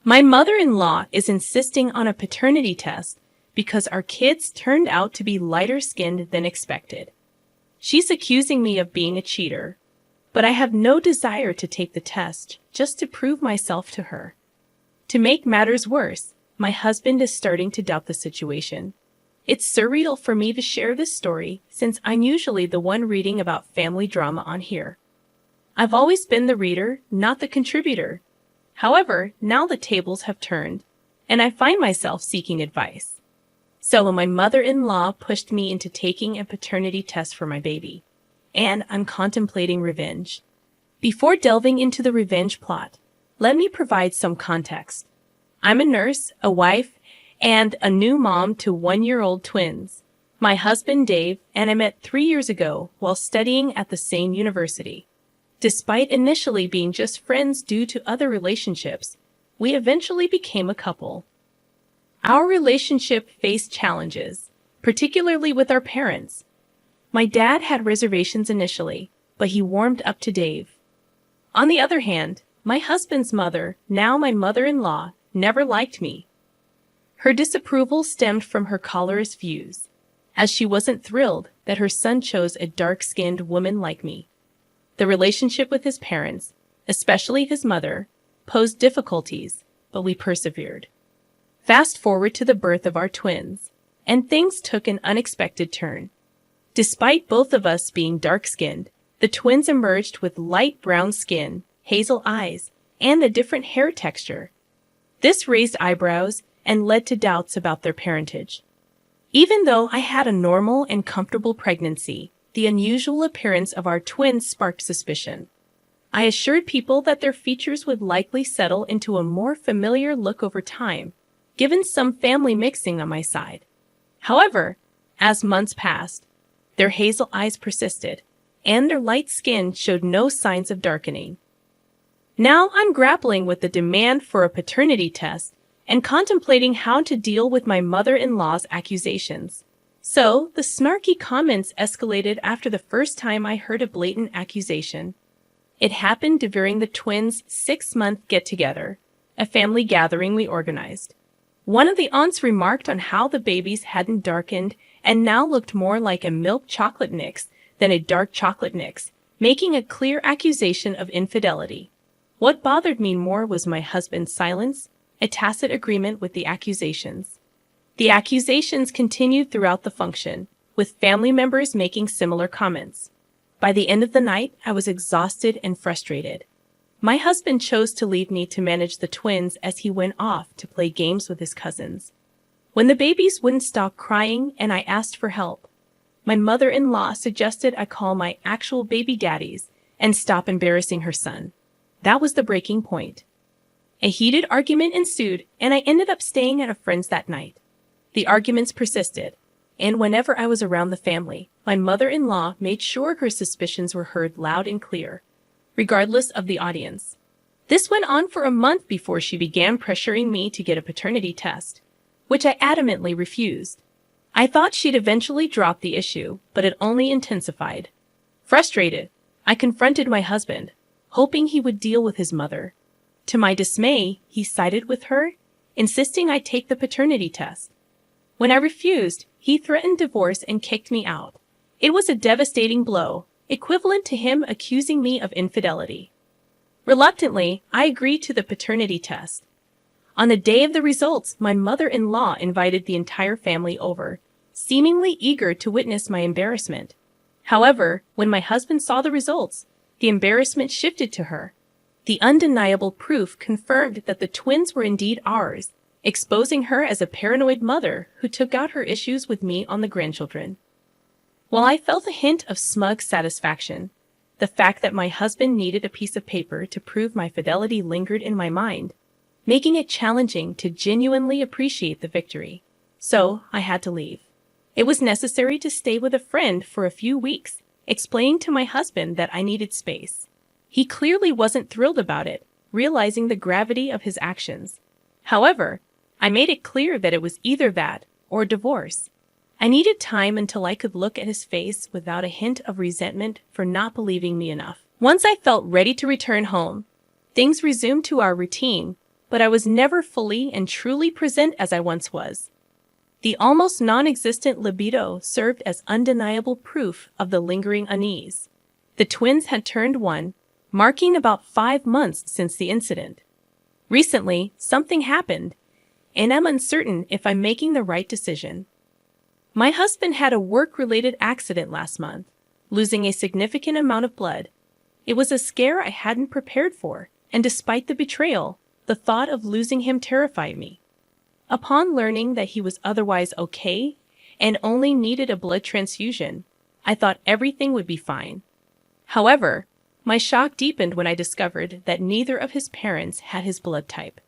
My mother-in-law is insisting on a paternity test because our kids turned out to be lighter skinned than expected. She's accusing me of being a cheater, but I have no desire to take the test just to prove myself to her. To make matters worse, my husband is starting to doubt the situation. It's surreal for me to share this story since I'm usually the one reading about family drama on here. I've always been the reader, not the contributor. However, now the tables have turned, and I find myself seeking advice. So my mother-in-law pushed me into taking a paternity test for my baby, and I'm contemplating revenge. Before delving into the revenge plot, let me provide some context. I'm a nurse, a wife, and a new mom to 1-year-old twins. My husband Dave and I met 3 years ago while studying at the same university. Despite initially being just friends due to other relationships, we eventually became a couple. Our relationship faced challenges, particularly with our parents. My dad had reservations initially, but he warmed up to Dave. On the other hand, my husband's mother, now my mother-in-law, never liked me. Her disapproval stemmed from her colorist views, as she wasn't thrilled that her son chose a dark-skinned woman like me. The relationship with his parents, especially his mother, posed difficulties, but we persevered. Fast forward to the birth of our twins, and things took an unexpected turn. Despite both of us being dark-skinned, the twins emerged with light brown skin, hazel eyes, and a different hair texture. This raised eyebrows and led to doubts about their parentage. Even though I had a normal and comfortable pregnancy, the unusual appearance of our twins sparked suspicion. I assured people that their features would likely settle into a more familiar look over time, given some family mixing on my side. However, as months passed, their hazel eyes persisted, and their light skin showed no signs of darkening. Now I'm grappling with the demand for a paternity test and contemplating how to deal with my mother-in-law's accusations. So, the snarky comments escalated after the first time I heard a blatant accusation. It happened during the twins' 6-month get-together, a family gathering we organized. One of the aunts remarked on how the babies hadn't darkened and now looked more like a milk chocolate mix than a dark chocolate mix, making a clear accusation of infidelity. What bothered me more was my husband's silence, a tacit agreement with the accusations. The accusations continued throughout the function, with family members making similar comments. By the end of the night, I was exhausted and frustrated. My husband chose to leave me to manage the twins as he went off to play games with his cousins. When the babies wouldn't stop crying and I asked for help, my mother-in-law suggested I call my actual baby daddies and stop embarrassing her son. That was the breaking point. A heated argument ensued, and I ended up staying at a friend's that night. The arguments persisted, and whenever I was around the family, my mother-in-law made sure her suspicions were heard loud and clear, regardless of the audience. This went on for a month before she began pressuring me to get a paternity test, which I adamantly refused. I thought she'd eventually drop the issue, but it only intensified. Frustrated, I confronted my husband, hoping he would deal with his mother. To my dismay, he sided with her, insisting I take the paternity test. When I refused, he threatened divorce and kicked me out. It was a devastating blow, equivalent to him accusing me of infidelity. Reluctantly, I agreed to the paternity test. On the day of the results, my mother-in-law invited the entire family over, seemingly eager to witness my embarrassment. However, when my husband saw the results, the embarrassment shifted to her. The undeniable proof confirmed that the twins were indeed ours, exposing her as a paranoid mother who took out her issues with me on the grandchildren. While I felt a hint of smug satisfaction, the fact that my husband needed a piece of paper to prove my fidelity lingered in my mind, making it challenging to genuinely appreciate the victory. So, I had to leave. It was necessary to stay with a friend for a few weeks, explaining to my husband that I needed space. He clearly wasn't thrilled about it, realizing the gravity of his actions. However, I made it clear that it was either that or divorce. I needed time until I could look at his face without a hint of resentment for not believing me enough. Once I felt ready to return home, things resumed to our routine, but I was never fully and truly present as I once was. The almost non-existent libido served as undeniable proof of the lingering unease. The twins had turned 1, marking about 5 months since the incident. Recently, something happened, and I'm uncertain if I'm making the right decision. My husband had a work-related accident last month, losing a significant amount of blood. It was a scare I hadn't prepared for, and despite the betrayal, the thought of losing him terrified me. Upon learning that he was otherwise okay and only needed a blood transfusion, I thought everything would be fine. However, my shock deepened when I discovered that neither of his parents had his blood type.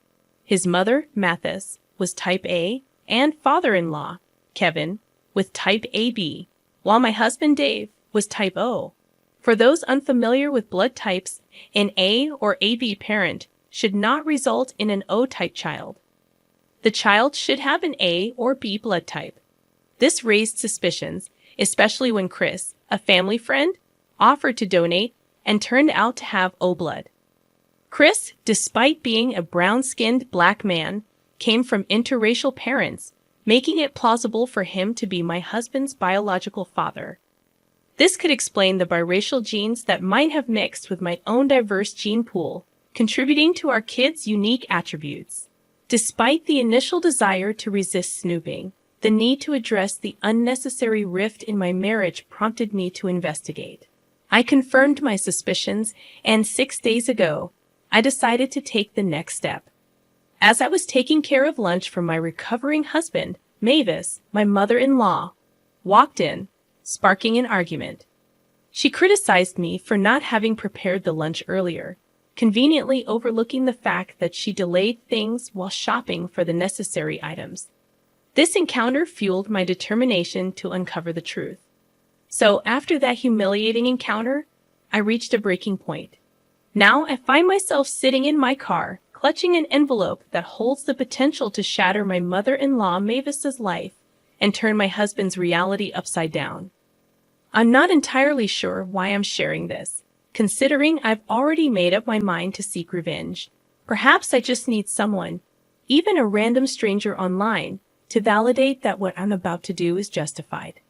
His mother, Mathis, was type A, and father-in-law, Kevin, with type AB, while my husband, Dave, was type O. For those unfamiliar with blood types, an A or AB parent should not result in an O-type child. The child should have an A or B blood type. This raised suspicions, especially when Chris, a family friend, offered to donate and turned out to have O blood. Chris, despite being a brown-skinned black man, came from interracial parents, making it plausible for him to be my husband's biological father. This could explain the biracial genes that might have mixed with my own diverse gene pool, contributing to our kids' unique attributes. Despite the initial desire to resist snooping, the need to address the unnecessary rift in my marriage prompted me to investigate. I confirmed my suspicions, and 6 days ago, I decided to take the next step. As I was taking care of lunch for my recovering husband, Mavis, my mother-in-law, walked in, sparking an argument. She criticized me for not having prepared the lunch earlier, conveniently overlooking the fact that she delayed things while shopping for the necessary items. This encounter fueled my determination to uncover the truth. So after that humiliating encounter, I reached a breaking point. Now I find myself sitting in my car, clutching an envelope that holds the potential to shatter my mother-in-law Mavis's life and turn my husband's reality upside down. I'm not entirely sure why I'm sharing this, considering I've already made up my mind to seek revenge. Perhaps I just need someone, even a random stranger online, to validate that what I'm about to do is justified.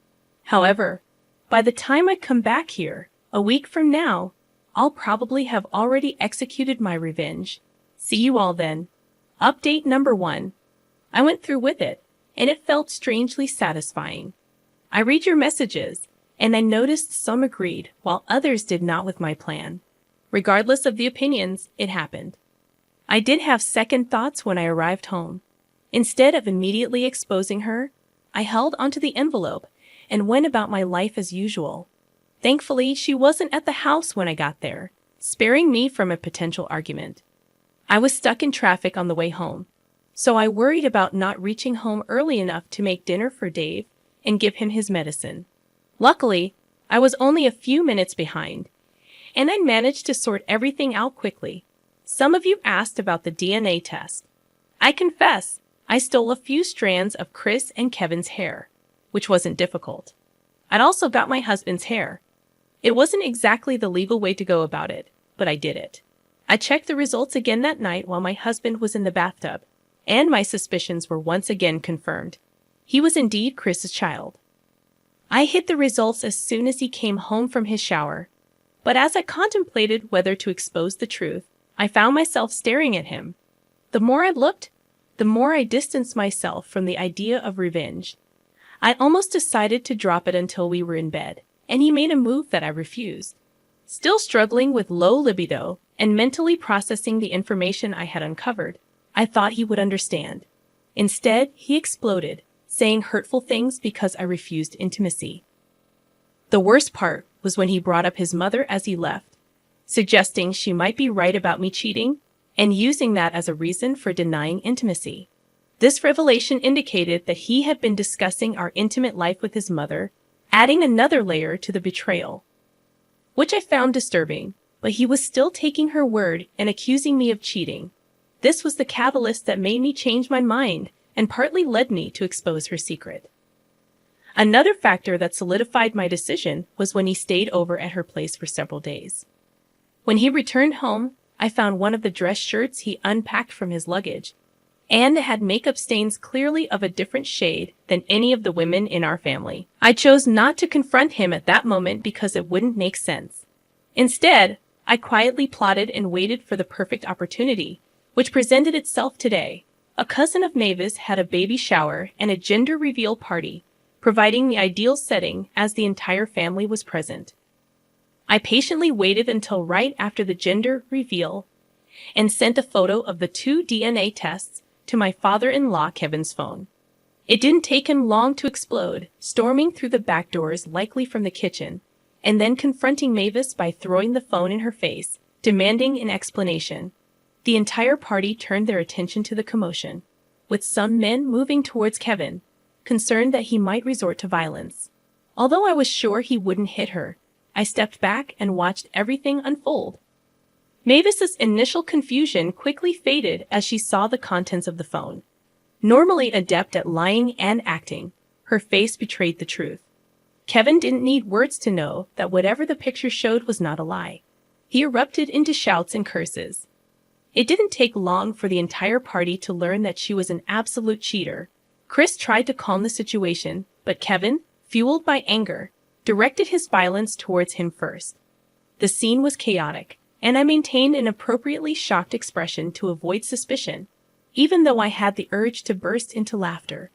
However, by the time I come back here, a week from now, I'll probably have already executed my revenge. See you all then. Update number 1. I went through with it, and it felt strangely satisfying. I read your messages, and I noticed some agreed, while others did not with my plan. Regardless of the opinions, it happened. I did have second thoughts when I arrived home. Instead of immediately exposing her, I held onto the envelope and went about my life as usual. Thankfully, she wasn't at the house when I got there, sparing me from a potential argument. I was stuck in traffic on the way home, so I worried about not reaching home early enough to make dinner for Dave and give him his medicine. Luckily, I was only a few minutes behind, and I managed to sort everything out quickly. Some of you asked about the DNA test. I confess, I stole a few strands of Chris and Kevin's hair, which wasn't difficult. I'd also got my husband's hair. It wasn't exactly the legal way to go about it, but I did it. I checked the results again that night while my husband was in the bathtub, and my suspicions were once again confirmed. He was indeed Chris's child. I hid the results as soon as he came home from his shower, but as I contemplated whether to expose the truth, I found myself staring at him. The more I looked, the more I distanced myself from the idea of revenge. I almost decided to drop it until we were in bed, and he made a move that I refused. Still struggling with low libido and mentally processing the information I had uncovered, I thought he would understand. Instead, he exploded, saying hurtful things because I refused intimacy. The worst part was when he brought up his mother as he left, suggesting she might be right about me cheating and using that as a reason for denying intimacy. This revelation indicated that he had been discussing our intimate life with his mother, adding another layer to the betrayal, which I found disturbing, but he was still taking her word and accusing me of cheating. This was the catalyst that made me change my mind and partly led me to expose her secret. Another factor that solidified my decision was when he stayed over at her place for several days. When he returned home, I found one of the dress shirts he unpacked from his luggage, and it had makeup stains clearly of a different shade than any of the women in our family. I chose not to confront him at that moment because it wouldn't make sense. Instead, I quietly plotted and waited for the perfect opportunity, which presented itself today. A cousin of Mavis had a baby shower and a gender reveal party, providing the ideal setting as the entire family was present. I patiently waited until right after the gender reveal and sent a photo of the 2 DNA tests to my father-in-law Kevin's phone. It didn't take him long to explode, storming through the back doors likely from the kitchen, and then confronting Mavis by throwing the phone in her face, demanding an explanation. The entire party turned their attention to the commotion, with some men moving towards Kevin, concerned that he might resort to violence. Although I was sure he wouldn't hit her, I stepped back and watched everything unfold. Mavis's initial confusion quickly faded as she saw the contents of the phone. Normally adept at lying and acting, her face betrayed the truth. Kevin didn't need words to know that whatever the picture showed was not a lie. He erupted into shouts and curses. It didn't take long for the entire party to learn that she was an absolute cheater. Chris tried to calm the situation, but Kevin, fueled by anger, directed his violence towards him first. The scene was chaotic, and I maintained an appropriately shocked expression to avoid suspicion, even though I had the urge to burst into laughter.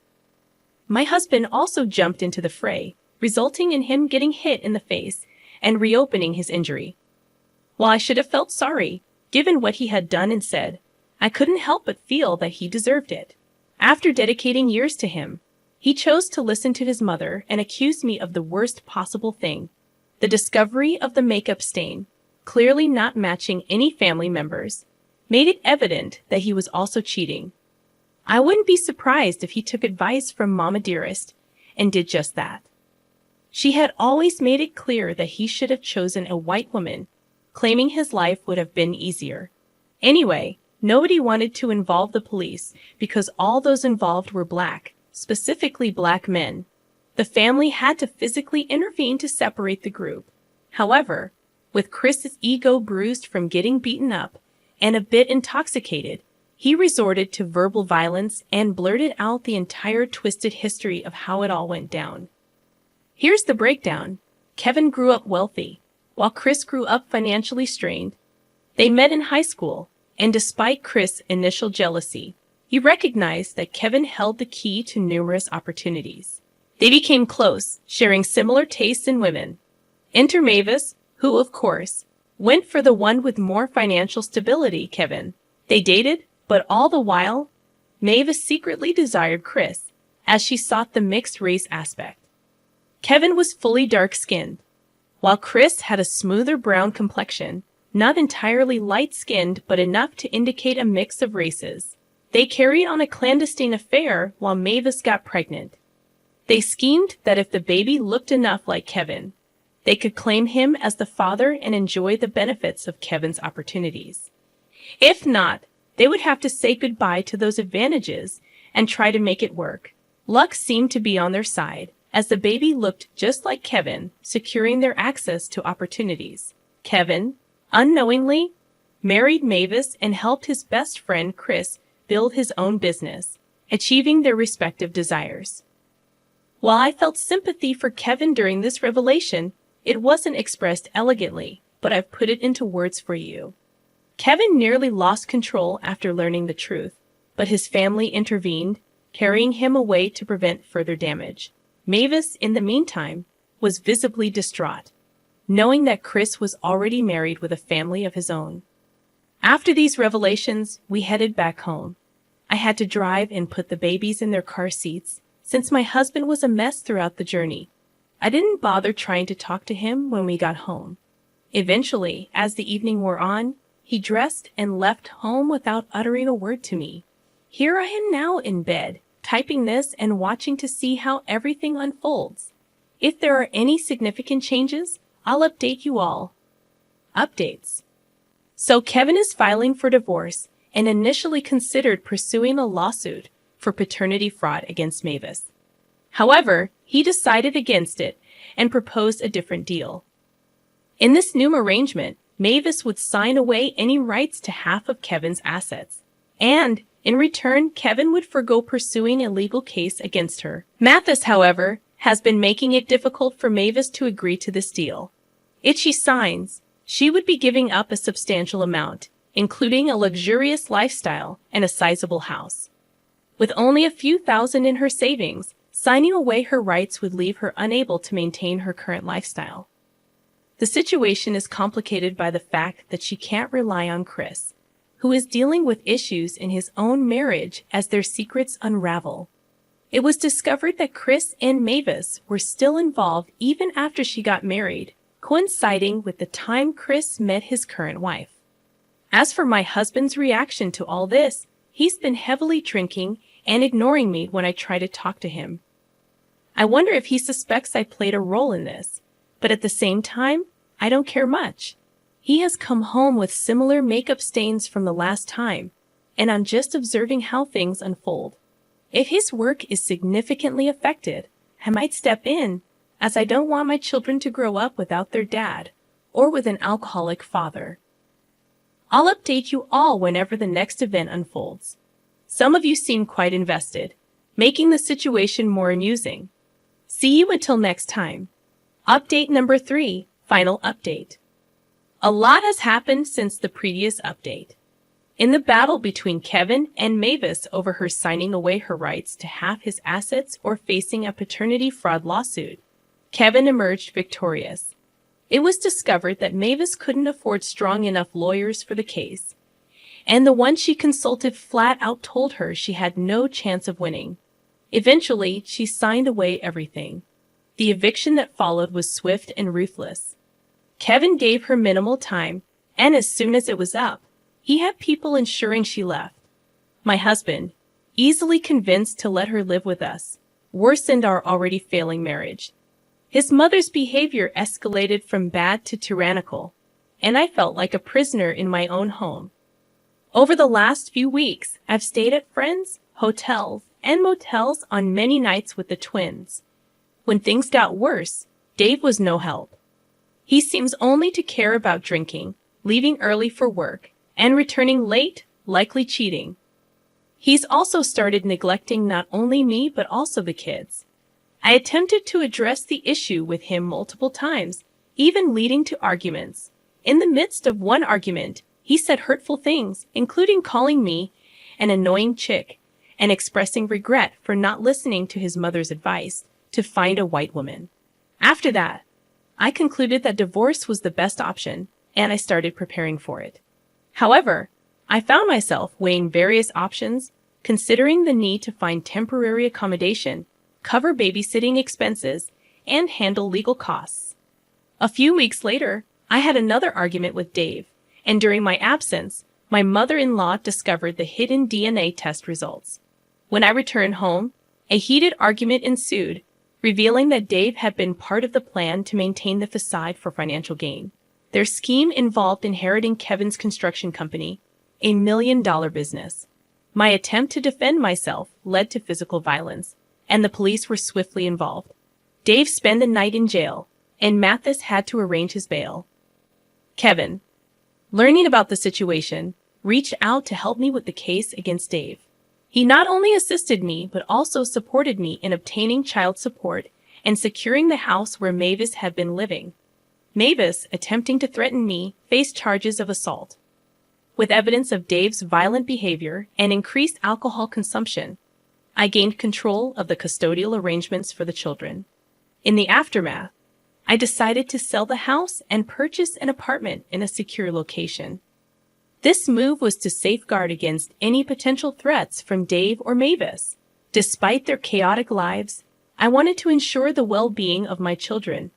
My husband also jumped into the fray, resulting in him getting hit in the face and reopening his injury. While I should have felt sorry, given what he had done and said, I couldn't help but feel that he deserved it. After dedicating years to him, he chose to listen to his mother and accused me of the worst possible thing, the discovery of the makeup stain, clearly not matching any family members, made it evident that he was also cheating. I wouldn't be surprised if he took advice from Mama Dearest and did just that. She had always made it clear that he should have chosen a white woman, claiming his life would have been easier. Anyway, nobody wanted to involve the police because all those involved were black, specifically black men. The family had to physically intervene to separate the group. However, with Chris's ego bruised from getting beaten up and a bit intoxicated, he resorted to verbal violence and blurted out the entire twisted history of how it all went down. Here's the breakdown. Kevin grew up wealthy, while Chris grew up financially strained. They met in high school, and despite Chris' initial jealousy, he recognized that Kevin held the key to numerous opportunities. They became close, sharing similar tastes in women. Enter Mavis, who, of course, went for the one with more financial stability, Kevin. They dated, but all the while, Mavis secretly desired Chris, as she sought the mixed-race aspect. Kevin was fully dark-skinned, while Chris had a smoother brown complexion, not entirely light-skinned but enough to indicate a mix of races. They carried on a clandestine affair while Mavis got pregnant. They schemed that if the baby looked enough like Kevin, they could claim him as the father and enjoy the benefits of Kevin's opportunities. If not, they would have to say goodbye to those advantages and try to make it work. Luck seemed to be on their side, as the baby looked just like Kevin, securing their access to opportunities. Kevin, unknowingly, married Mavis and helped his best friend Chris build his own business, achieving their respective desires. While I felt sympathy for Kevin during this revelation, it wasn't expressed elegantly, but I've put it into words for you. Kevin nearly lost control after learning the truth, but his family intervened, carrying him away to prevent further damage. Mavis, in the meantime, was visibly distraught, knowing that Chris was already married with a family of his own. After these revelations, we headed back home. I had to drive and put the babies in their car seats, since my husband was a mess throughout the journey. I didn't bother trying to talk to him when we got home. Eventually, as the evening wore on, he dressed and left home without uttering a word to me. Here I am now in bed, typing this and watching to see how everything unfolds. If there are any significant changes, I'll update you all. Updates. So Kevin is filing for divorce and initially considered pursuing a lawsuit for paternity fraud against Mavis. However, he decided against it and proposed a different deal. In this new arrangement, Mavis would sign away any rights to half of Kevin's assets. And, in return, Kevin would forgo pursuing a legal case against her. Mathis, however, has been making it difficult for Mavis to agree to this deal. If she signs, she would be giving up a substantial amount, including a luxurious lifestyle and a sizable house. With only a few thousand in her savings, signing away her rights would leave her unable to maintain her current lifestyle. The situation is complicated by the fact that she can't rely on Chris, who is dealing with issues in his own marriage as their secrets unravel. It was discovered that Chris and Mavis were still involved even after she got married, coinciding with the time Chris met his current wife. As for my husband's reaction to all this, he's been heavily drinking and ignoring me when I try to talk to him. I wonder if he suspects I played a role in this, but at the same time, I don't care much. He has come home with similar makeup stains from the last time, and I'm just observing how things unfold. If his work is significantly affected, I might step in, as I don't want my children to grow up without their dad, or with an alcoholic father. I'll update you all whenever the next event unfolds. Some of you seem quite invested, making the situation more amusing. See you until next time. Update number 3, final update. A lot has happened since the previous update. In the battle between Kevin and Mavis over her signing away her rights to half his assets or facing a paternity fraud lawsuit, Kevin emerged victorious. It was discovered that Mavis couldn't afford strong enough lawyers for the case, and the one she consulted flat out told her she had no chance of winning. Eventually, she signed away everything. The eviction that followed was swift and ruthless. Kevin gave her minimal time, and as soon as it was up, he had people ensuring she left. My husband, easily convinced to let her live with us, worsened our already failing marriage. His mother's behavior escalated from bad to tyrannical, and I felt like a prisoner in my own home. Over the last few weeks, I've stayed at friends, hotels, and motels on many nights with the twins. When things got worse, Dave was no help. He seems only to care about drinking, leaving early for work, and returning late, likely cheating. He's also started neglecting not only me but also the kids. I attempted to address the issue with him multiple times, even leading to arguments. In the midst of one argument, he said hurtful things, including calling me an annoying chick and expressing regret for not listening to his mother's advice to find a white woman. After that, I concluded that divorce was the best option, and I started preparing for it. However, I found myself weighing various options, considering the need to find temporary accommodation, cover babysitting expenses, and handle legal costs. A few weeks later, I had another argument with Dave, and during my absence, my mother-in-law discovered the hidden DNA test results. When I returned home, a heated argument ensued, revealing that Dave had been part of the plan to maintain the facade for financial gain. Their scheme involved inheriting Kevin's construction company, a $1 million business. My attempt to defend myself led to physical violence, and the police were swiftly involved. Dave spent the night in jail, and Mathis had to arrange his bail. Kevin, learning about the situation, reached out to help me with the case against Dave. He not only assisted me, but also supported me in obtaining child support and securing the house where Mavis had been living. Mavis, attempting to threaten me, faced charges of assault. With evidence of Dave's violent behavior and increased alcohol consumption, I gained control of the custodial arrangements for the children. In the aftermath, I decided to sell the house and purchase an apartment in a secure location. This move was to safeguard against any potential threats from Dave or Mavis. Despite their chaotic lives, I wanted to ensure the well-being of my children.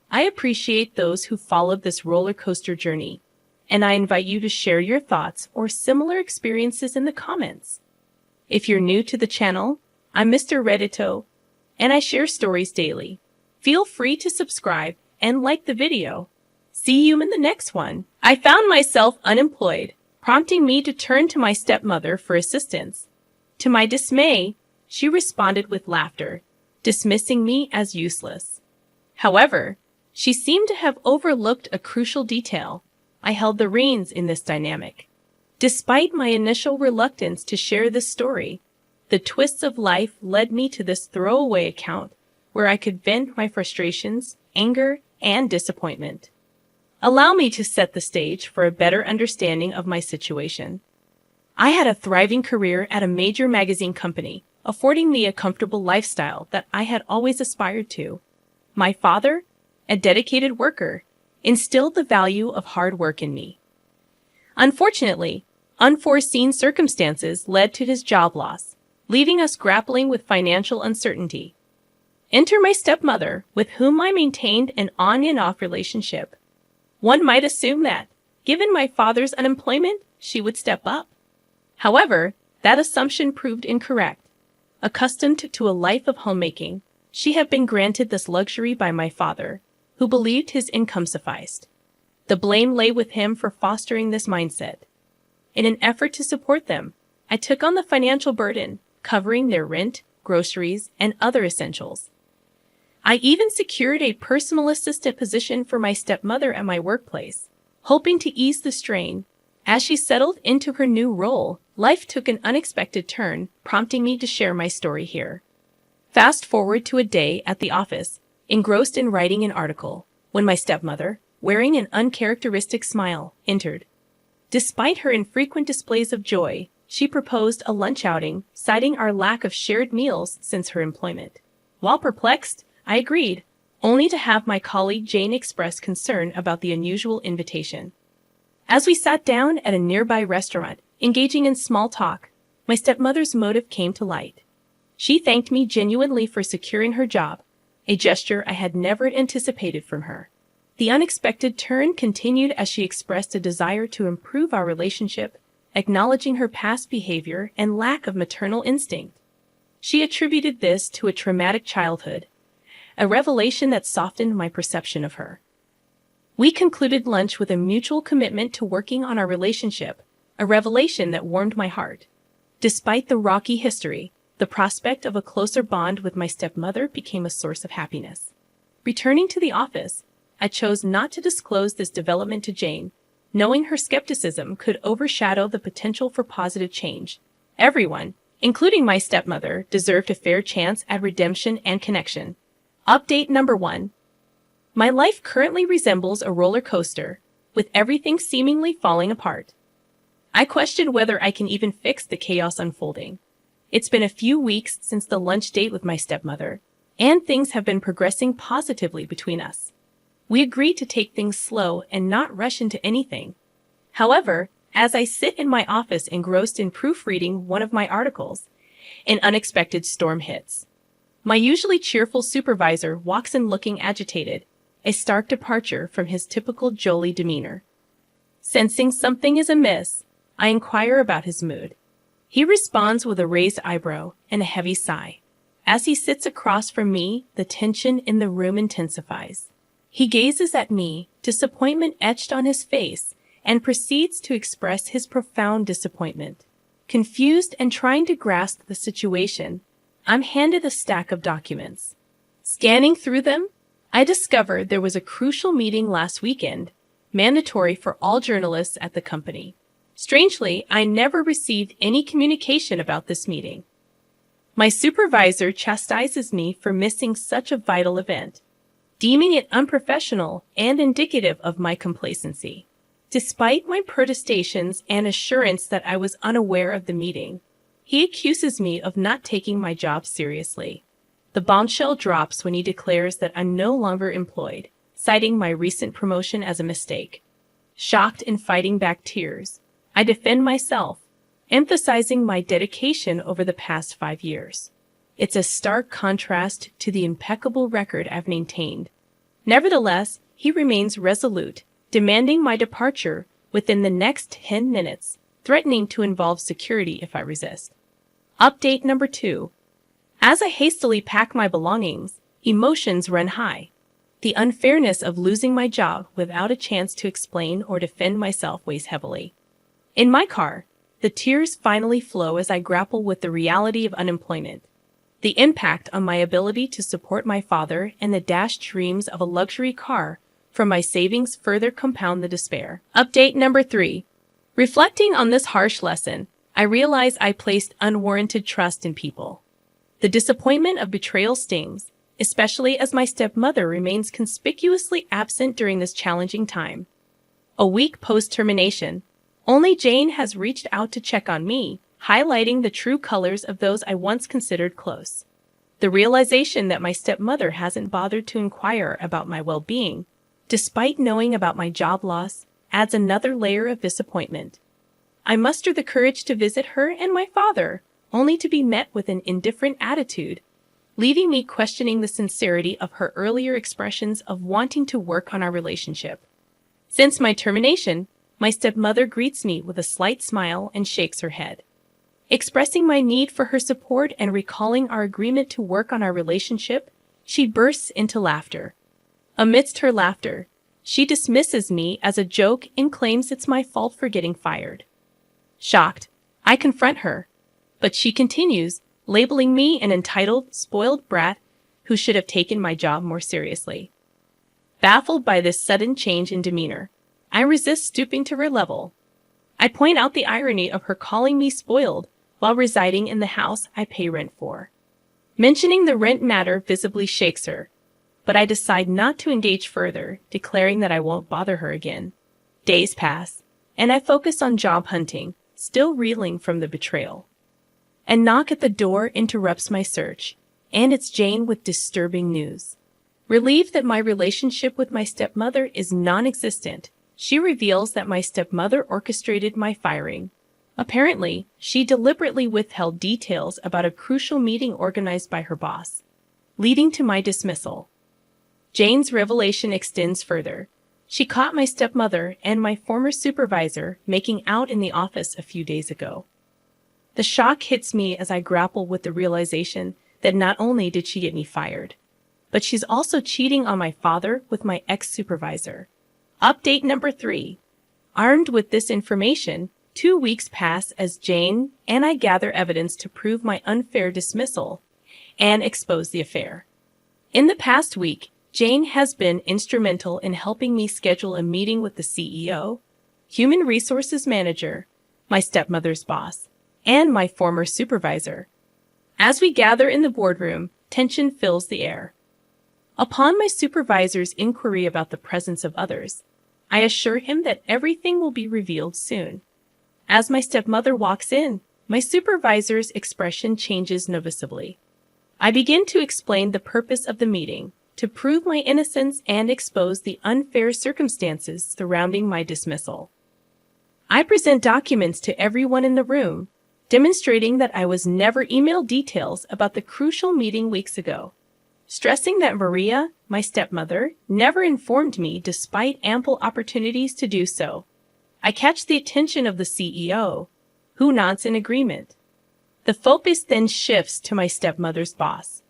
I appreciate those who followed this roller coaster journey, and I invite you to share your thoughts or similar experiences in the comments. If you're new to the channel, I'm Mr. Reddito, and I share stories daily. Feel free to subscribe and like the video. See you in the next one. I found myself unemployed, prompting me to turn to my stepmother for assistance. To my dismay, she responded with laughter, dismissing me as useless. However, she seemed to have overlooked a crucial detail. I held the reins in this dynamic. Despite my initial reluctance to share this story, the twists of life led me to this throwaway account where I could vent my frustrations, anger, and disappointment. Allow me to set the stage for a better understanding of my situation. I had a thriving career at a major magazine company, affording me a comfortable lifestyle that I had always aspired to. My father, a dedicated worker, instilled the value of hard work in me. Unfortunately, unforeseen circumstances led to his job loss, leaving us grappling with financial uncertainty. Enter my stepmother, with whom I maintained an on and off relationship. One might assume that, given my father's unemployment, she would step up. However, that assumption proved incorrect. Accustomed to a life of homemaking, she had been granted this luxury by my father, who believed his income sufficed. The blame lay with him for fostering this mindset. In an effort to support them, I took on the financial burden, covering their rent, groceries, and other essentials. I even secured a personal assistant position for my stepmother at my workplace, hoping to ease the strain. As she settled into her new role, life took an unexpected turn, prompting me to share my story here. Fast forward to a day at the office, engrossed in writing an article, when my stepmother, wearing an uncharacteristic smile, entered. Despite her infrequent displays of joy, she proposed a lunch outing, citing our lack of shared meals since her employment. While perplexed, I agreed, only to have my colleague Jane express concern about the unusual invitation. As we sat down at a nearby restaurant, engaging in small talk, my stepmother's motive came to light. She thanked me genuinely for securing her job, a gesture I had never anticipated from her. The unexpected turn continued as she expressed a desire to improve our relationship, acknowledging her past behavior and lack of maternal instinct. She attributed this to a traumatic childhood, a revelation that softened my perception of her. We concluded lunch with a mutual commitment to working on our relationship, a revelation that warmed my heart. Despite the rocky history, the prospect of a closer bond with my stepmother became a source of happiness. Returning to the office, I chose not to disclose this development to Jane, knowing her skepticism could overshadow the potential for positive change. Everyone, including my stepmother, deserved a fair chance at redemption and connection. Update number 1. My life currently resembles a roller coaster, with everything seemingly falling apart. I question whether I can even fix the chaos unfolding. It's been a few weeks since the lunch date with my stepmother, and things have been progressing positively between us. We agreed to take things slow and not rush into anything. However, as I sit in my office engrossed in proofreading one of my articles, an unexpected storm hits. My usually cheerful supervisor walks in looking agitated, a stark departure from his typical jolly demeanor. Sensing something is amiss, I inquire about his mood. He responds with a raised eyebrow and a heavy sigh. As he sits across from me, the tension in the room intensifies. He gazes at me, disappointment etched on his face, and proceeds to express his profound disappointment. Confused and trying to grasp the situation, I'm handed a stack of documents. Scanning through them, I discover there was a crucial meeting last weekend, mandatory for all journalists at the company. Strangely, I never received any communication about this meeting. My supervisor chastises me for missing such a vital event, deeming it unprofessional and indicative of my complacency. Despite my protestations and assurance that I was unaware of the meeting, he accuses me of not taking my job seriously. The bombshell drops when he declares that I'm no longer employed, citing my recent promotion as a mistake. Shocked and fighting back tears, I defend myself, emphasizing my dedication over the past 5 years. It's a stark contrast to the impeccable record I've maintained. Nevertheless, he remains resolute, demanding my departure within the next 10 minutes, threatening to involve security if I resist. Update number 2. As I hastily pack my belongings, emotions run high. The unfairness of losing my job without a chance to explain or defend myself weighs heavily. In my car, the tears finally flow as I grapple with the reality of unemployment. The impact on my ability to support my father and the dashed dreams of a luxury car from my savings further compound the despair. Update number 3. Reflecting on this harsh lesson, I realize I placed unwarranted trust in people. The disappointment of betrayal stings, especially as my stepmother remains conspicuously absent during this challenging time. A week post-termination, only Jane has reached out to check on me, highlighting the true colors of those I once considered close. The realization that my stepmother hasn't bothered to inquire about my well-being, despite knowing about my job loss, adds another layer of disappointment. I muster the courage to visit her and my father, only to be met with an indifferent attitude, leaving me questioning the sincerity of her earlier expressions of wanting to work on our relationship. Since my termination, my stepmother greets me with a slight smile and shakes her head. Expressing my need for her support and recalling our agreement to work on our relationship, she bursts into laughter. Amidst her laughter, she dismisses me as a joke and claims it's my fault for getting fired. Shocked, I confront her, but she continues, labeling me an entitled, spoiled brat who should have taken my job more seriously. Baffled by this sudden change in demeanor, I resist stooping to her level. I point out the irony of her calling me spoiled while residing in the house I pay rent for. Mentioning the rent matter visibly shakes her, but I decide not to engage further, declaring that I won't bother her again. Days pass, and I focus on job hunting, still reeling from the betrayal. A knock at the door interrupts my search, and it's Jane with disturbing news. Relieved that my relationship with my stepmother is non-existent, she reveals that my stepmother orchestrated my firing. Apparently, she deliberately withheld details about a crucial meeting organized by her boss, leading to my dismissal. Jane's revelation extends further. She caught my stepmother and my former supervisor making out in the office a few days ago. The shock hits me as I grapple with the realization that not only did she get me fired, but she's also cheating on my father with my ex-supervisor. Update number 3. Armed with this information, 2 weeks pass as Jane and I gather evidence to prove my unfair dismissal and expose the affair. In the past week, Jane has been instrumental in helping me schedule a meeting with the CEO, human resources manager, my stepmother's boss, and my former supervisor. As we gather in the boardroom, tension fills the air. Upon my supervisor's inquiry about the presence of others, I assure him that everything will be revealed soon. As my stepmother walks in, my supervisor's expression changes noticeably. I begin to explain the purpose of the meeting, to prove my innocence and expose the unfair circumstances surrounding my dismissal. I present documents to everyone in the room, demonstrating that I was never emailed details about the crucial meeting weeks ago, stressing that Maria, my stepmother, never informed me despite ample opportunities to do so. I catch the attention of the CEO, who nods in agreement. The focus then shifts to my stepmother's boss,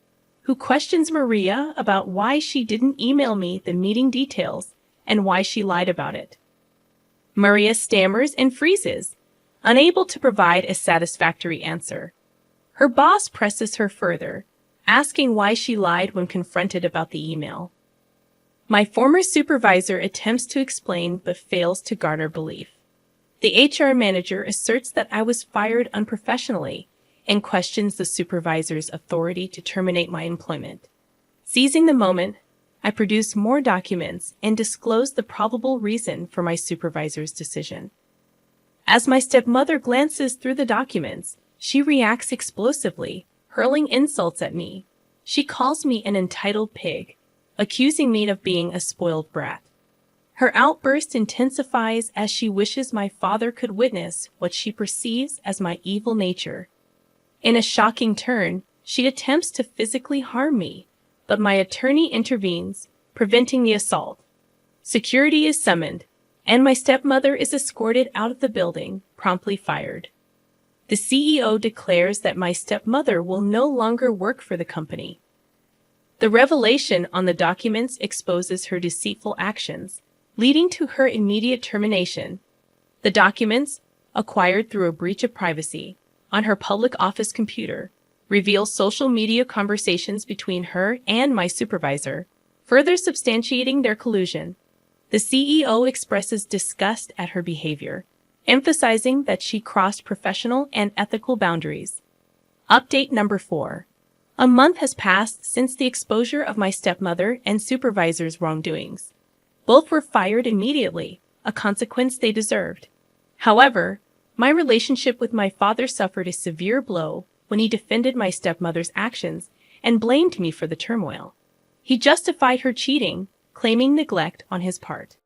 who questions Maria about why she didn't email me the meeting details and why she lied about it. Maria stammers and freezes, unable to provide a satisfactory answer. Her boss presses her further, asking why she lied when confronted about the email. My former supervisor attempts to explain but fails to garner belief. The HR manager asserts that I was fired unprofessionally and questions the supervisor's authority to terminate my employment. Seizing the moment, I produce more documents and disclose the probable reason for my supervisor's decision. As my stepmother glances through the documents, she reacts explosively, hurling insults at me. She calls me an entitled pig, accusing me of being a spoiled brat. Her outburst intensifies as she wishes my father could witness what she perceives as my evil nature. In a shocking turn, she attempts to physically harm me, but my attorney intervenes, preventing the assault. Security is summoned, and my stepmother is escorted out of the building, promptly fired. The CEO declares that my stepmother will no longer work for the company. The revelation on the documents exposes her deceitful actions, leading to her immediate termination. The documents, acquired through a breach of privacy, on her public office computer, reveal social media conversations between her and my supervisor, further substantiating their collusion. The CEO expresses disgust at her behavior, emphasizing that she crossed professional and ethical boundaries. Update number 4. A month has passed since the exposure of my stepmother and supervisor's wrongdoings. Both were fired immediately, a consequence they deserved. However, my relationship with my father suffered a severe blow when he defended my stepmother's actions and blamed me for the turmoil. He justified her cheating, claiming neglect on his part.